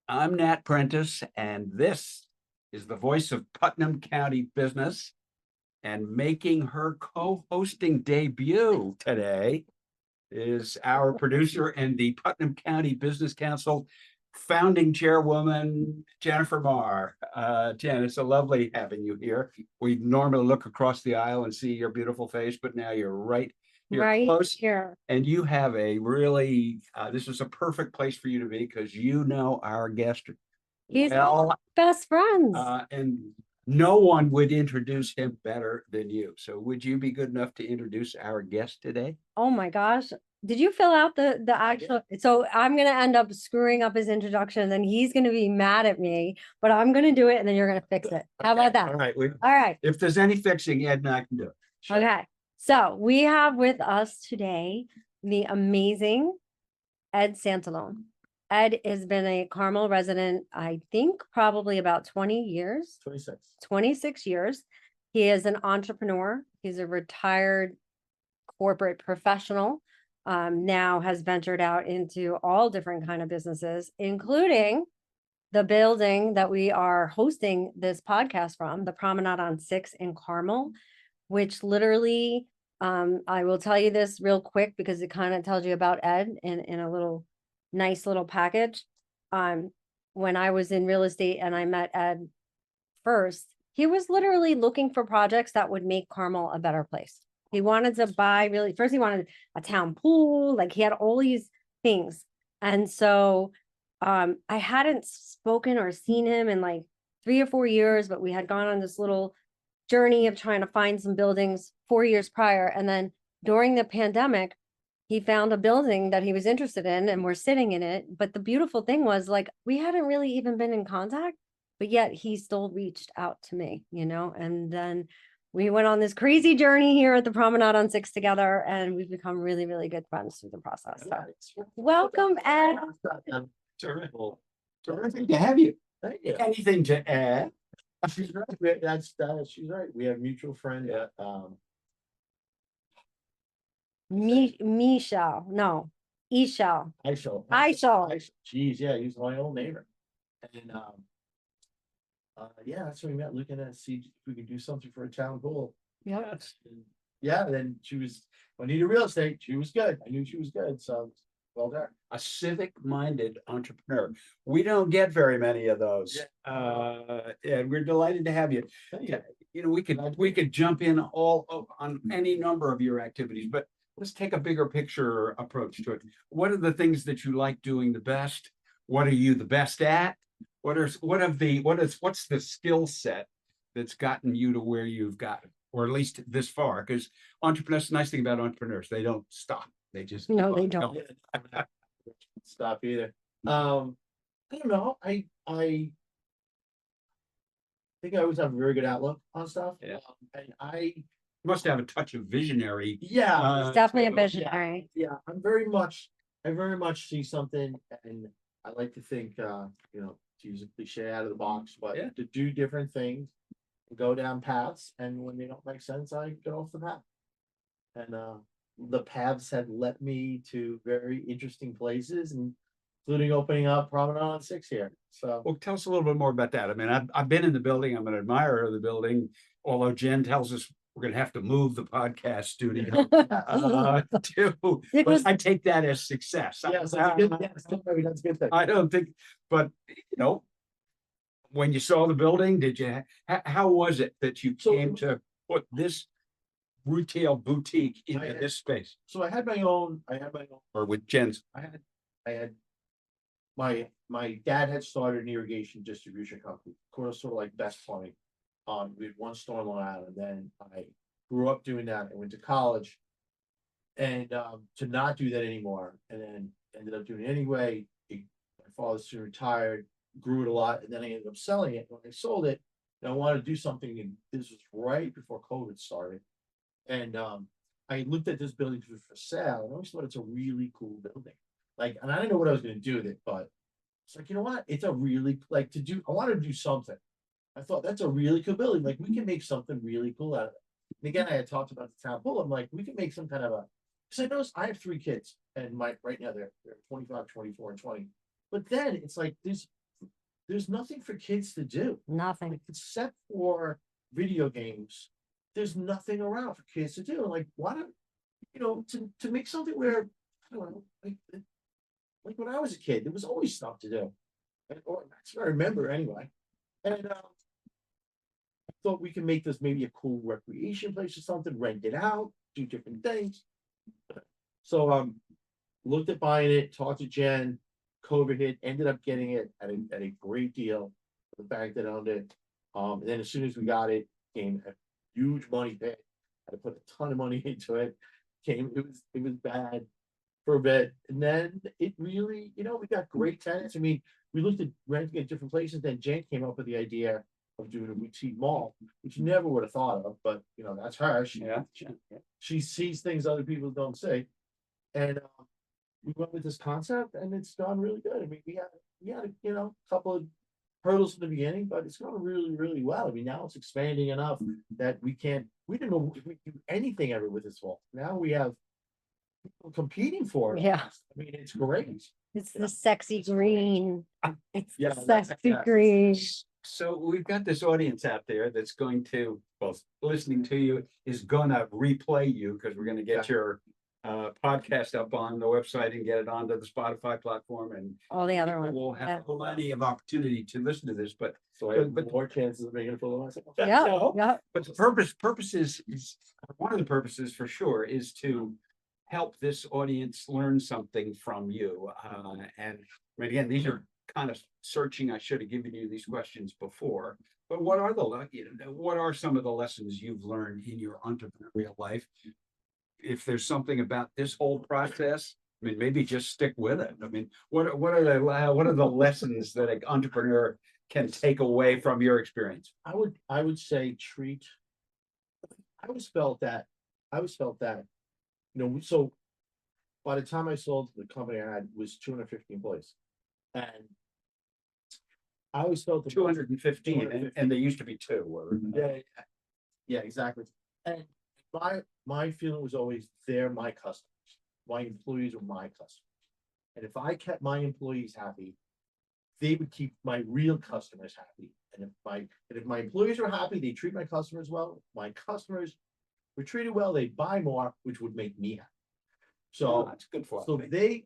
I'm Nat Prentice, and this is the voice of Putnam County business. And making her co-hosting debut today is our producer and the Putnam County Business Council founding chairwoman, Jennifer Maher. Jen, it's a lovely having you here. We normally look across the aisle and see your beautiful face, but now you're Right close, here. and you have a really, this is a perfect place for you to be because you know our guest He's well, best friends. and no one would introduce him better than you. So would you be good enough to introduce our guest today? Oh my gosh. Did you fill out the actual? So I'm gonna end up screwing up his introduction, and then he's gonna be mad at me, but I'm gonna do it and then you're gonna fix it. How about that? All right. All right. If there's any fixing, Ed and I can do it. Sure. Okay. So we have with us today the amazing Ed Santalone. Ed has been a Carmel resident, I think probably about 20 years. 26 years. He is an entrepreneur. He's a retired corporate professional. Now has ventured out into all different kind of businesses, including the building that we are hosting this podcast from, the Promenade on 6 in Carmel, which literally, I will tell you this real quick because it kind of tells you about Ed in a little nice little package. When I was in real estate and I met Ed first, he was literally looking for projects that would make Carmel a better place. He wanted to buy first he wanted a town pool, like he had all these things. And so I hadn't spoken or seen him in like 3 or 4 years, but we had gone on this little journey of trying to find some buildings 4 years prior. And then during the pandemic, he found a building that he was interested in and we're sitting in it. But the beautiful thing was like, we hadn't really even been in contact, but yet he still reached out to me, and then we went on this crazy journey here at the Promenade on 6 together, and we've become really, really good friends through the process. So welcome, Ed. Terrific. Terrific to have you. Thank you. Anything to add? She's right. She's right. We have mutual friend. Michelle, no, Ishel. Ishel. Geez, yeah, he's my old neighbor. And yeah, that's when we met, looking at see if we could do something for a town pool. Yeah. Yeah, then she was, when I needed real estate, she was good. I knew she was good, so well done. A civic-minded entrepreneur. We don't get very many of those. And we're delighted to have you. We could jump in on any number of your activities, but let's take a bigger picture approach to it. What are the things that you like doing the best? What are you the best at? What's the skill set that's gotten you to where you've gotten, or at least this far? Because entrepreneurs, the nice thing about entrepreneurs, they don't stop. They just No, they don't stop either. I don't know. I think I always have a very good outlook on stuff. Yeah. And I must have a touch of visionary. Yeah, it's definitely a visionary. Yeah, I very much see something, and I like to think, to use a cliche out of the box, but to do different things, and go down paths, and when they don't make sense, I get off the path. And the paths have led me to very interesting places, including opening up Promenade on 6 here. So, well, tell us a little bit more about that. I mean, I've been in the building. I'm an admirer of the building. Although Jen tells us we're going to have to move the podcast studio I take that as success. Yes, that's good. That's a good thing. I don't think, but when you saw the building, how was it that you came to put this retail boutique into this space? So I had my own, or with Jen's. I had my dad had started an irrigation distribution company, sort of like Best Plumbing. We had one store in Long Island. Then I grew up doing that. I went to college, and to not do that anymore, and then ended up doing it anyway. My father soon retired, grew it a lot, and then I ended up selling it. When I sold it, I wanted to do something, and this was right before COVID started. And I looked at this building for sale, and I always thought it's a really cool building. And I didn't know what I was going to do with it, but it's like, you know what? It's a really I wanted to do something. I thought that's a really cool building. We can make something really cool out of it. And again, I had talked about the town pool. I'm like, we can make some kind of because I noticed I have 3 kids, and right now they're 25, 24, and 20. But then it's like there's there's nothing for kids to do. Nothing. Like, except for video games, there's nothing around for kids to do. Like, why don't, to make something where, I don't know, like when I was a kid, there was always stuff to do. Or that's what I remember anyway. And I thought we could make this maybe a cool recreation place or something, rent it out, do different things. So looked at buying it, talked to Jen, COVID hit, ended up getting it at a great deal for the bank that owned it. And then as soon as we got it, came a huge money pit. Had to put a ton of money into it. It was bad for a bit. And then it really, we got great tenants. I mean, we looked at renting at different places. Then Jen came up with the idea of doing a boutique mall, which you never would have thought of, but that's her. She sees things other people don't see. And we went with this concept and it's gone really good. I mean, we had a couple of hurdles in the beginning, but it's gone really, really well. I mean, now it's expanding enough that we didn't know if we could do anything ever with this wall. Now we have people competing for it. Yeah. I mean, it's great. It's the sexy green. It's Yeah, the that's- sexy yeah. green. So we've got this audience out there that's going to, both listening to you, is gonna replay you, because we're gonna get your podcast up on the website and get it onto the Spotify platform, and All the other ones. we'll Yeah. have plenty of opportunity to listen to this, but So I have But- more chances of making it for myself. Yeah, No. yeah. But the purpose is one of the purposes for sure is to help this audience learn something from you. And I mean, again, these are kind of searching. I should have given you these questions before. But what are some of the lessons you've learned in your entrepreneurial life? If there's something about this whole process, I mean, maybe just stick with it. I mean, what are the lessons that an entrepreneur can take away from your experience? I would say I always felt that, so by the time I sold the company I had was 250 employees. And I always felt 215, and there used to be two. Yeah, exactly. And my feeling was always they're my customers. My employees are my customers. And if I kept my employees happy, they would keep my real customers happy. And if my employees are happy, they treat my customers well. My customers were treated well, they buy more, which would make me happy. So That's good for so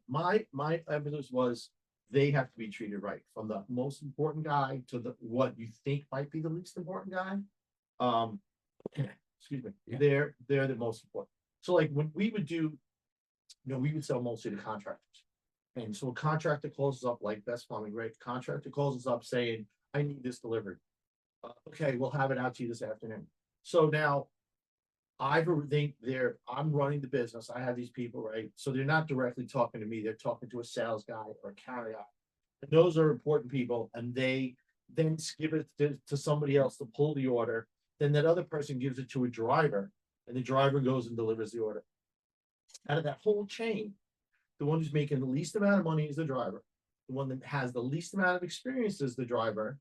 my emphasis was they have to be treated right, from the most important guy to what you think might be the least important guy. Excuse me, Yeah. they're the most important. So like when we would do, we would sell mostly to contractors. And so a contractor calls us up, like Best Plumbing, right? Contractor calls us up saying, I need this delivered. Okay, we'll have it out to you this afternoon. So now I'm running the business. I have these people, right? So they're not directly talking to me. They're talking to a sales guy or a carrier. And those are important people. And they then give it to somebody else to pull the order. Then that other person gives it to a driver, and the driver goes and delivers the order. Out of that whole chain, the one who's making the least amount of money is the driver. The one that has the least amount of experience is the driver.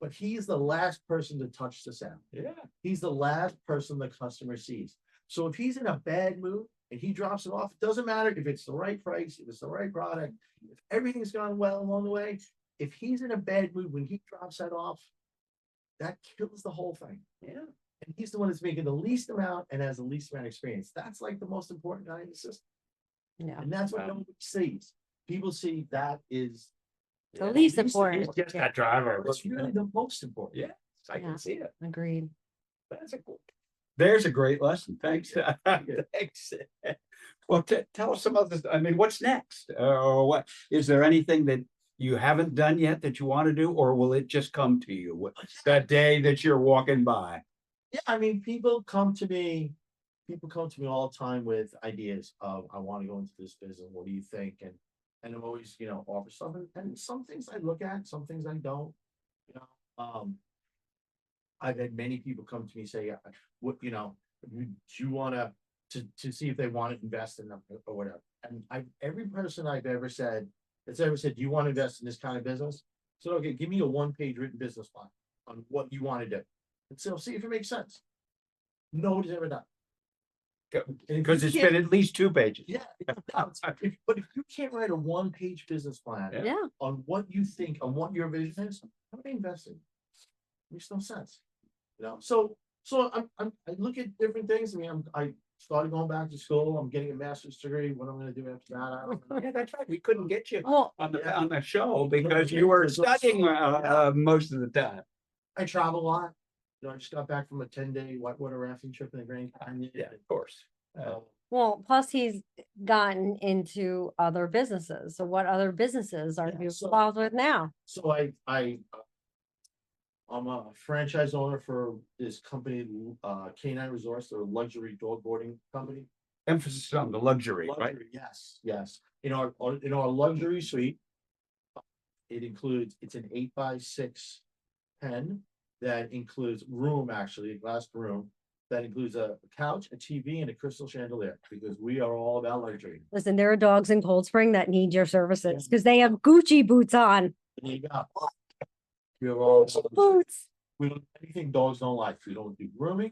But he's the last person to touch the sound. Yeah. He's the last person the customer sees. So if he's in a bad mood and he drops it off, it doesn't matter if it's the right price, if it's the right product, if everything's gone well along the way. If he's in a bad mood when he drops that off, that kills the whole thing. Yeah. And he's the one that's making the least amount and has the least amount of experience. That's like the most important guy in the system. Yeah. And that's what nobody sees. People see that is The least least important. It's just that driver. it's really the most important. Yeah, I Yeah. can see it. Agreed. There's a great lesson. Thanks. Thanks. Well, tell us some other, I mean, what's next? Or what, is there anything that you haven't done yet that you want to do, or will it just come to you that day that you're walking by? Yeah, I mean, people come to me all the time with ideas of, I want to go into this business. What do you think? And I'm always, offer something. And some things I look at, some things I don't. I've had many people come to me say, what, do you want to see if they want to invest in them or whatever. And every person I've ever said, do you want to invest in this kind of business? So, okay, give me a 1-page written business plan on what you want to do. And so see if it makes sense. Nobody's ever done. Because it's been at least 2 pages. Yeah, but if you can't write a 1-page business plan Yeah. on what you think, on what your vision is, how are they investing? Makes no sense. You know, so I look at different things. I mean, I started going back to school. I'm getting a master's degree. What I'm gonna do after that, I don't know. Yeah, that's right. We couldn't get you Well, on the show because you were studying most of the time. I travel a lot. You know, I just got back from a 10-day whitewater rafting trip in the Grand Canyon. Yeah, of course. well, plus he's gotten into other businesses. So what other businesses are Yeah, you so- involved with now? So I'm a franchise owner for this company, Canine Resorts, they're a luxury dog boarding company. Emphasis on the luxury, right? Luxury, yes, yes. In our luxury suite, it's an 8x6 pen that includes room, actually, a glass room. That includes a couch, a TV, and a crystal chandelier, because we are all about luxury. Listen, there are dogs in Cold Spring that need your services because they have Gucci boots on. There you go. We are all Gucci boots. we don't anything dogs don't like. We don't do grooming.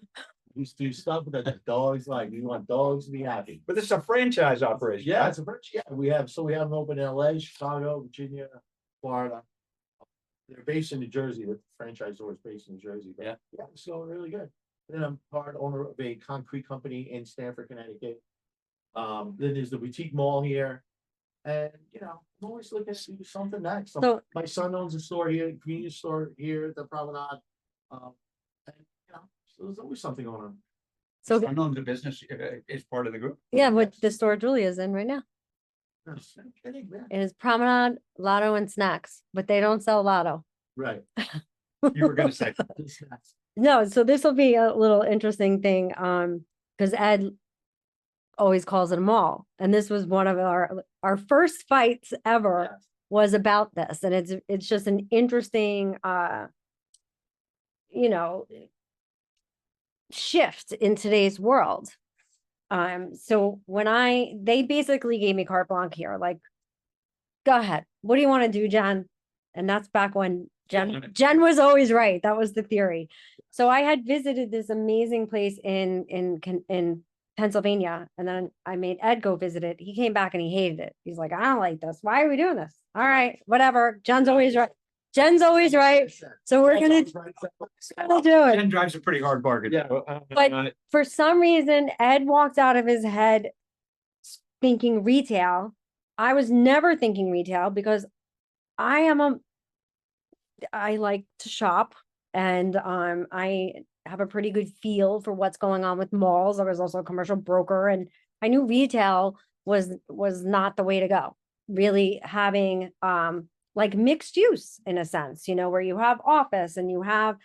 We just do stuff that the dogs like. We want dogs to be happy. But this is a franchise operation. Yeah, right? it's a yeah. We have them open in LA, Chicago, Virginia, Florida. They're based in New Jersey. The franchisor is based in New Jersey. But Yeah. yeah, it's going really good. And then I'm part owner of a concrete company in Stamford, Connecticut. Then there's the boutique mall here. And I'm always looking to do something next. So- My son owns a store here, a convenience store here at the Promenade. And so there's always something going on. So I know the business is part of the group. yeah, what the store Julia's in right now. Yes, I'm kidding, man. It is Promenade, Lotto and snacks, but they don't sell Lotto. Right. You were gonna say. No, so this will be a little interesting thing, because Ed always calls it a mall. And this was one of our first fights ever Yes. was about this. And it's just an interesting shift in today's world. So when they basically gave me carte blanche here, like, go ahead, what do you want to do, Jen? And that's back when Jen was always right. That was the theory. So I had visited this amazing place in Pennsylvania, and then I made Ed go visit it. He came back and he hated it. He's like, I don't like this. Why are we doing this? All right, whatever. Jen's always right. Jen's always right. So we're gonna do it. Jen drives a pretty hard bargain. Yeah. But for some reason, Ed walked out of his head thinking retail. I was never thinking retail because I like to shop, and I have a pretty good feel for what's going on with malls. I was also a commercial broker, and I knew retail was not the way to go. Really having like mixed use in a sense, where you have office and you have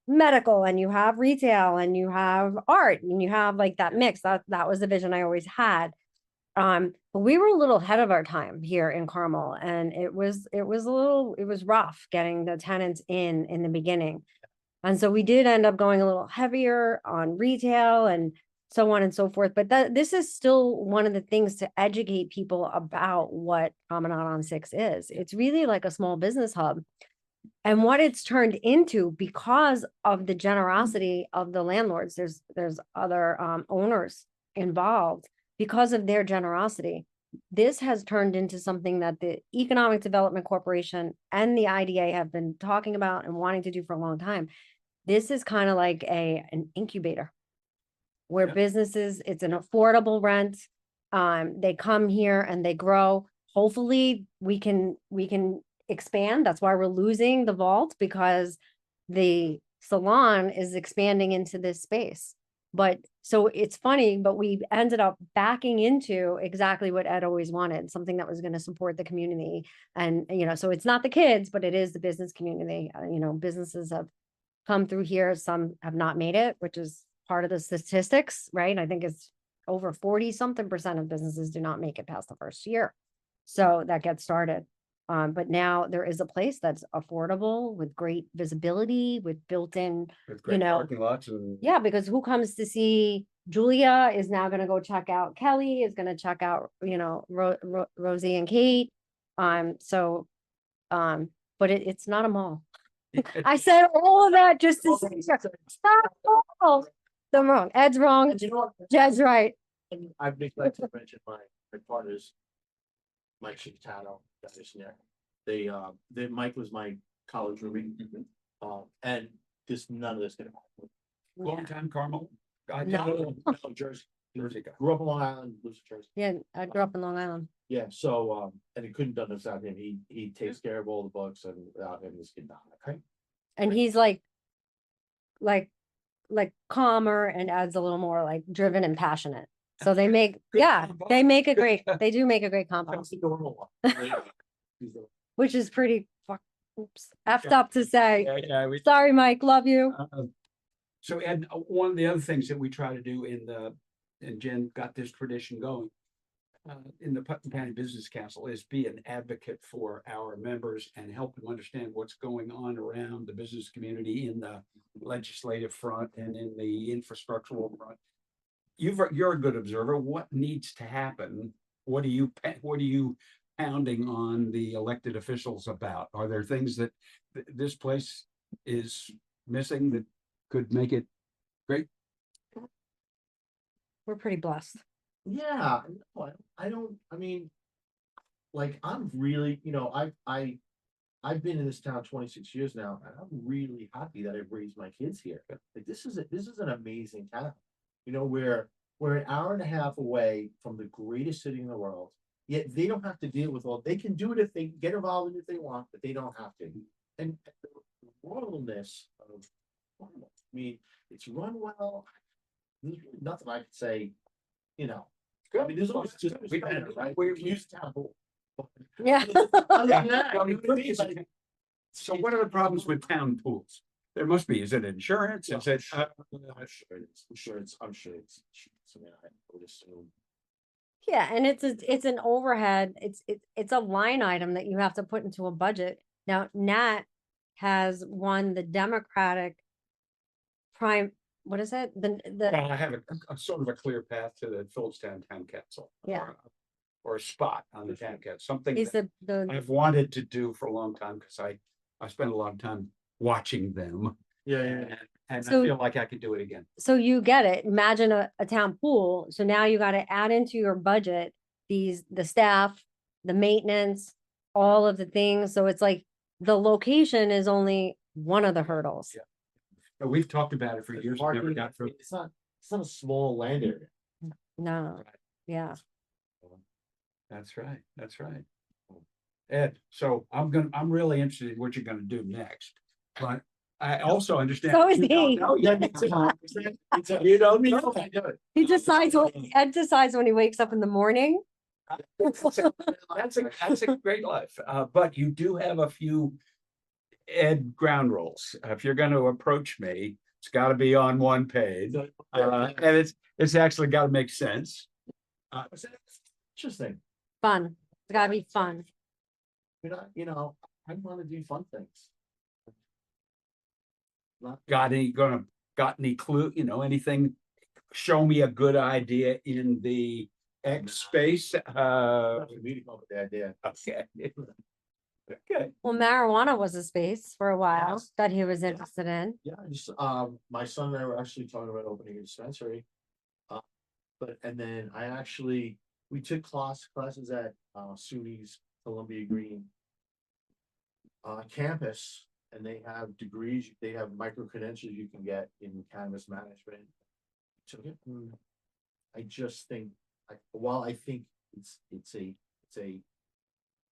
medical and you have retail and you have art and you have like that mix. That was the vision I always had. But we were a little ahead of our time here in Carmel, and it was rough getting the tenants in the beginning. And so we did end up going a little heavier on retail and so on and so forth. But this is still one of the things to educate people about what Promenade on 6 is. It's really like a small business hub. And what it's turned into because of the generosity of the landlords, there's other owners involved. Because of their generosity, this has turned into something that the Economic Development Corporation and the IDA have been talking about and wanting to do for a long time. This is kind of like an incubator where businesses, it's an affordable rent. They come here and they grow. Hopefully we can expand. That's why we're losing the vault, because the salon is expanding into this space. But so it's funny, but we ended up backing into exactly what Ed always wanted, something that was going to support the community. And, so it's not the kids, but it is the business community. Businesses have come through here. Some have not made it, which is part of the statistics, right? I think it's over 40-something% of businesses do not make it past the first year. So that gets started. But now there is a place that's affordable with great visibility, with built-in, With great parking lots and. yeah, because who comes to see Julia is now going to go check out Kelly, is going to check out, Rosie and Kate. But it's not a mall. I said all of that just to say, it's not a mall. I'm wrong. Ed's wrong. And you know what? Jed's right. And I've neglected to mention my partners, Mike Shintano, that is there. Mike was my college roommate. And none of this gonna happen. Long time Carmel. I No. No, Jersey. Jersey guy. Grew up in Long Island, lives in Jersey. Yeah, I grew up in Long Island. Yeah, so, and he couldn't done this without him. He takes care of all the books, and without him, this kid not, okay? And he's like calmer and adds a little more like driven and passionate. So they make, Good yeah, combo. they make a great, they do make a great combo, That's the normal one. He's the- which is pretty oops, effed up to say. Yeah, Sorry, Mike, love you. So Ed, one of the other things that we try to do and Jen got this tradition going. In the Putnam County Business Council is be an advocate for our members and help them understand what's going on around the business community in the legislative front and in the infrastructural front. You're a good observer. What needs to happen? What are you pounding on the elected officials about? Are there things that this place is missing that could make it great? We're pretty blessed. Yeah, no, I mean, like, I'm really, I've been in this town 26 years now, and I'm really happy that I've raised my kids here. Like, this is an amazing town. We're an hour and a half away from the greatest city in the world, yet they don't have to deal with they can do it if they get involved in it if they want, but they don't have to. And the ruralness of, I mean, it's run well. There's really nothing I could say, I mean, there's always just, right? We're used to town hall. Yeah. Other than that, Yeah. I mean, it's like, So what are the problems with town pools? There must be. Is it insurance? Is it? I'm sure it's, I mean, I would assume. Yeah, and it's an overhead, it's a line item that you have to put into a budget. Now, Nat has won the Democratic prime, what is it? The, I have a sort of a clear path to the Phillipstown Town Council. Yeah. Or a spot on the town council, something he's that the, I've wanted to do for a long time because I spent a lot of time watching them. Yeah. And I So- feel like I could do it again. so you get it. Imagine a town pool. So now you got to add into your budget the staff, the maintenance, all of the things. So it's like the location is only one of the hurdles. Yeah. But we've talked about it for years. and Never Parking, got through. it's not a small land area. No, yeah. That's right. That's right. Ed, so I'm really interested in what you're gonna do next, but I also understand. So is you don't he. know Yeah, yet. me too. You don't Me know. too, I do it. He decides Ed decides when he wakes up in the morning. That's a great life, but you do have a few Ed ground rules. If you're gonna approach me, it's gotta be on one page, and it's actually gotta make sense. Interesting. Fun. It's gotta be fun. I wanna do fun things. Got any clue, anything? Show me a good idea in the X space, Meeting up with the idea. okay. Okay, Well, marijuana was a space for a while Yes. that he was interested in. Yeah, my son and I were actually talking about opening a dispensary. And then we took classes at SUNY's Columbia Green campus, and they have degrees, they have micro credentials you can get in cannabis management. Took it, and I just think, while I think it's a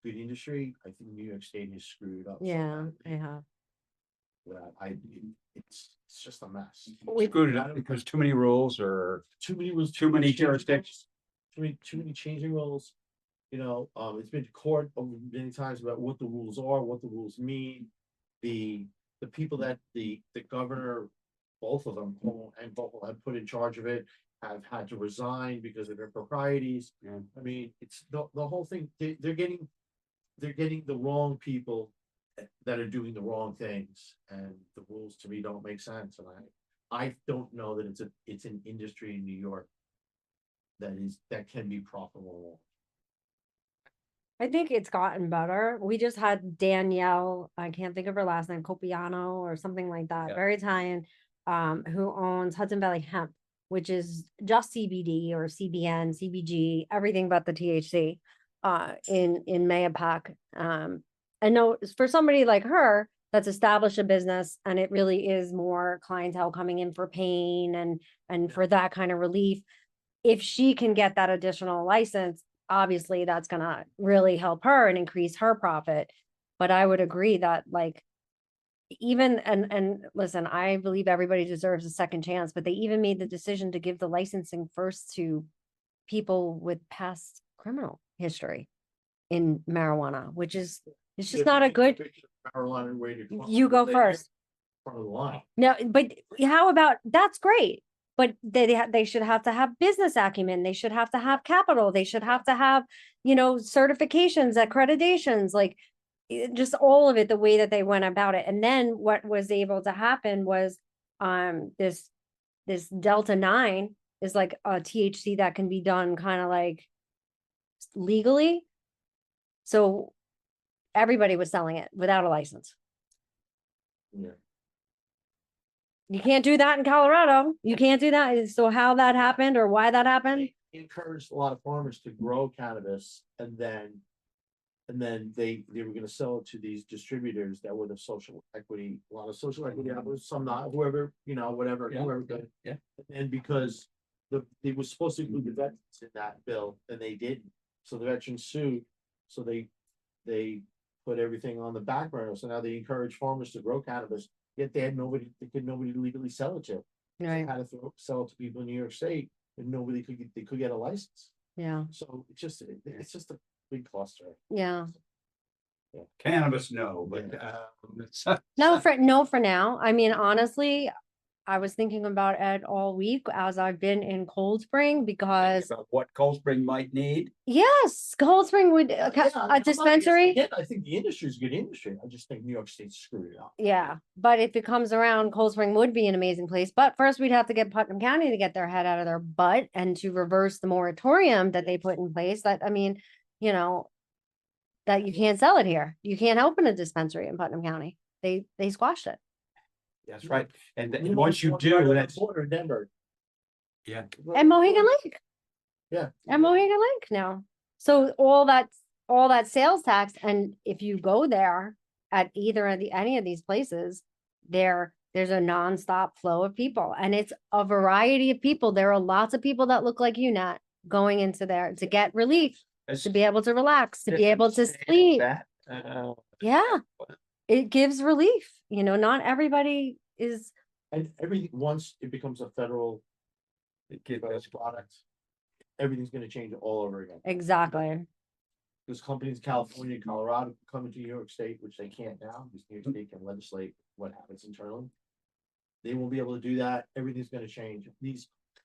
good industry, I think New York State is screwed up. so Yeah, badly yeah. that it's just a mess. screwed it up because too many rules or Too many rules, too many much changing jurisdictions. rules, too many changing rules. It's been to court many times about what the rules are, what the rules mean. The people that the governor, both of them, Cuomo and Hochul, have put in charge of it, have had to resign because of improprieties. Yeah. I mean, it's the whole thing, they're getting the wrong people that are doing the wrong things, and the rules to me don't make sense, and I don't know that it's an industry in New York that can be profitable. I think it's gotten better. We just had Danielle, I can't think of her last name, Copiano or something like that, Yeah. very Italian. who owns Hudson Valley Hemp, which is just CBD or CBN, CBG, everything but the THC, in Mayapack. I know for somebody like her that's established a business and it really is more clientele coming in for pain and for that kind of relief. If she can get that additional license, obviously that's gonna really help her and increase her profit. But I would agree that like even and listen, I believe everybody deserves a second chance, but they even made the decision to give the licensing first to people with past criminal history in marijuana, which is it's just not a good. Marijuana rated. You go first. Front of the line. No, but how about that's great. But they should have to have business acumen. They should have to have capital. They should have to have, certifications, accreditations, like just all of it, the way that they went about it. And then what was able to happen was this Delta 9 is like a THC that can be done kind of like legally. So everybody was selling it without a license. Yeah. You can't do that in Colorado. You can't do that. So how that happened or why that happened? They encouraged a lot of farmers to grow cannabis and then they were gonna sell it to these distributors that were the social equity, a lot of social equity, some not, whoever, whatever, Yeah, whoever could. yeah. And because they were supposed to include the veterans in that bill, and they didn't, so the veterans sued, so they put everything on the back burner, so now they encourage farmers to grow cannabis, yet they could nobody legally sell it to. They had to sell it to people in New York State, and they could get a license, Yeah. so it's just a big cluster. Yeah. Cannabis, no, but, No, for now. I mean, honestly, I was thinking about Ed all week as I've been in Cold Spring because about what Cold Spring might need. yes, Cold Spring would Yeah, a dispensary. I think the industry is a good industry. I just think New York State screwed it up. Yeah, but if it comes around, Cold Spring would be an amazing place. But first, we'd have to get Putnam County to get their head out of their butt and to reverse the moratorium that they put in place. That, I mean, that you can't sell it here. You can't open a dispensary in Putnam County. They squashed it. That's right. And We once you want do, right on the that's, border of Denver. yeah. And Mohegan Lake. Yeah. And Mohegan Lake now. So all that sales tax, and if you go there at any of these places, there's a nonstop flow of people, and it's a variety of people. There are lots of people that look like you, Nat, going into there to get relief, to be able to relax, to be able to sleep. Yeah, it gives relief. Not everybody is. And everything, once it becomes a federal product, everything's gonna change all over again. Exactly. Because companies in California and Colorado come into New York State, which they can't now, because New York State can legislate what happens internally. They won't be able to do that. Everything's gonna change.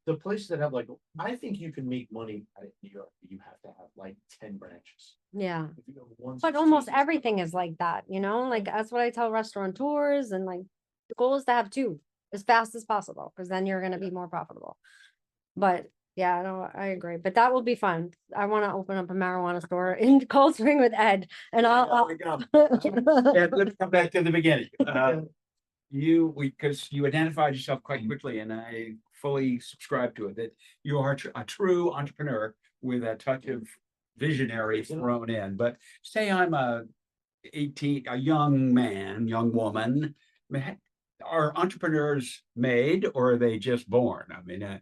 The places that have I think you can make money out of New York, but you have to have like 10 branches. Yeah. If you have one But 16, almost everything is like that, like that's what I tell restaurateurs, and like the goal is to have two as fast as possible, because then you're gonna be more profitable. But yeah, no, I agree. But that will be fun. I want to open up a marijuana store in Cold Spring with Ed, and I'll Yeah, let's come back to the beginning. Because you identified yourself quite quickly, and I fully subscribe to it, that you are a true entrepreneur with a touch of visionary thrown in. But say I'm a young man, young woman. Are entrepreneurs made, or are they just born? I mean,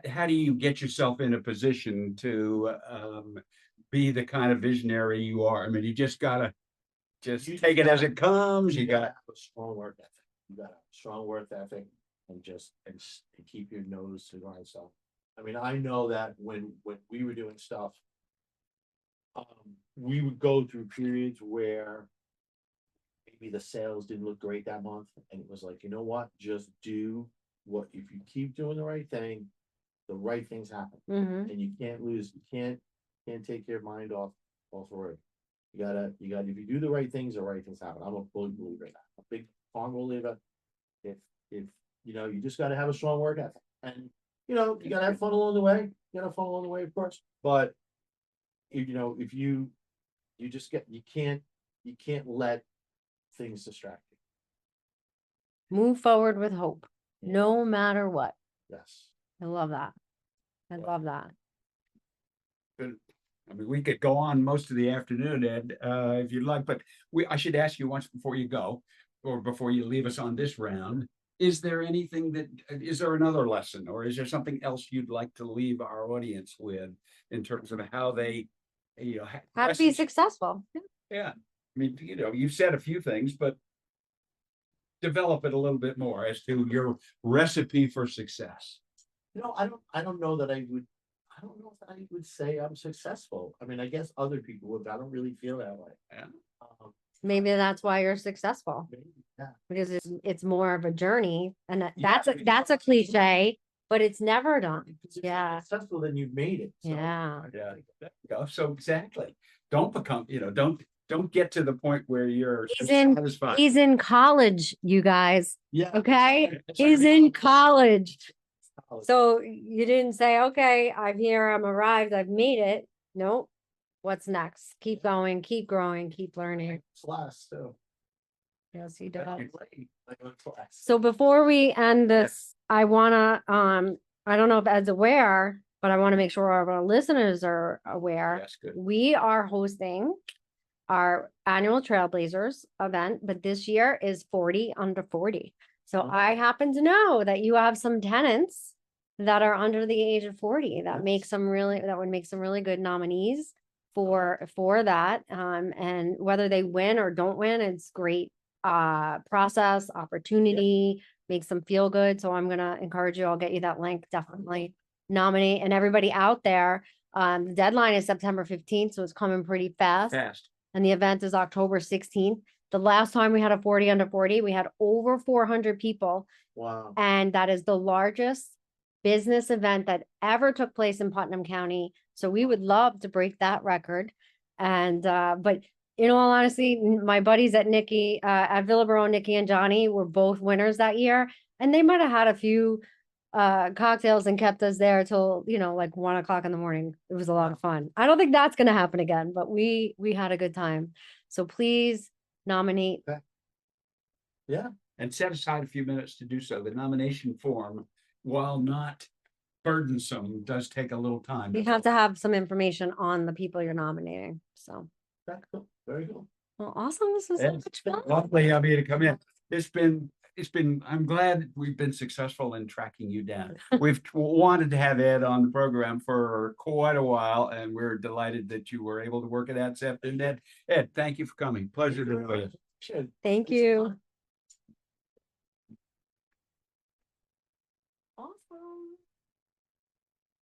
how do you get yourself in a position to be the kind of visionary you are? I mean, you just gotta take it as it comes. You gotta have a strong work ethic. You gotta have a strong work ethic and keep your nose to the grindstone. I mean, I know that when we were doing stuff, we would go through periods where maybe the sales didn't look great that month, and it was like, you know what, just do what, if you keep doing the right thing, the right things happen. Mhm. And you can't lose, you can't take your mind off for it. You gotta, if you do the right things, the right things happen. I'm a big believer in that. A big farm believer. If you just gotta have a strong work ethic, and you gotta have fun along the way. You gotta have fun along the way, of course. But if you can't let things distract you. Move forward with hope. no matter what. Yes. I love that. I love that. Good. I mean, we could go on most of the afternoon, Ed, if you'd like, but I should ask you once before you go, or before you leave us on this round. Is there anything is there another lesson, or is there something else you'd like to leave our audience with in terms of how they, How to be successful. Yeah, I mean, you've said a few things, but develop it a little bit more as to your recipe for success. I don't know that I don't know if I would say I'm successful. I mean, I guess other people would, but I don't really feel that way. Yeah. Maybe that's why you're successful, Maybe, yeah. because it's more of a journey, and Yeah, that's a cliche, but it's never done. If you're Yeah. successful, then you've made it. So, Yeah. Yeah, there you go. So exactly. Don't become, don't get to the point where you're satisfied. He's in college, you guys. Yeah. Okay, he's in college. So you didn't say, okay, I'm here, I'm arrived, I've made it. Nope. What's next? Keep going, keep growing, keep learning. Class too. Yes, he does. Like a class. So before we end this, I wanna, I don't know if Ed's aware, but I wanna make sure our listeners are aware. Yes, good. We are hosting our annual Trailblazers event, but this year is 40 under 40. So Oh. I happen to know that you have some tenants that are under the age of 40 that would make some really good nominees for that. And whether they win or don't win, it's great process, opportunity, makes them feel good. So I'm gonna encourage you, I'll get you that link, definitely nominate. And everybody out there, the deadline is September 15th, so it's coming pretty fast. And the event is October 16th. The last time we had a 40 under 40, we had over 400 people. Wow. And that is the largest business event that ever took place in Putnam County. So we would love to break that record. And, but in all honesty, my buddies at Villabro, Nikki and Johnny were both winners that year. And they might have had a few cocktails and kept us there till, like 1 o'clock in the morning. It was a lot of fun. I don't think that's going to happen again, but we had a good time. So please nominate. Yeah. And set aside a few minutes to do so. The nomination form, while not burdensome, does take a little time. You have to have some information on the people you're nominating. So. That's cool. Very cool. Well, awesome. This was so much fun. Lovely of you to come in. I'm glad we've been successful in tracking you down. We've wanted to have Ed on the program for quite a while, and we're delighted that you were able to work it out this afternoon. Ed, thank you for coming. Pleasure to know you. Thank you.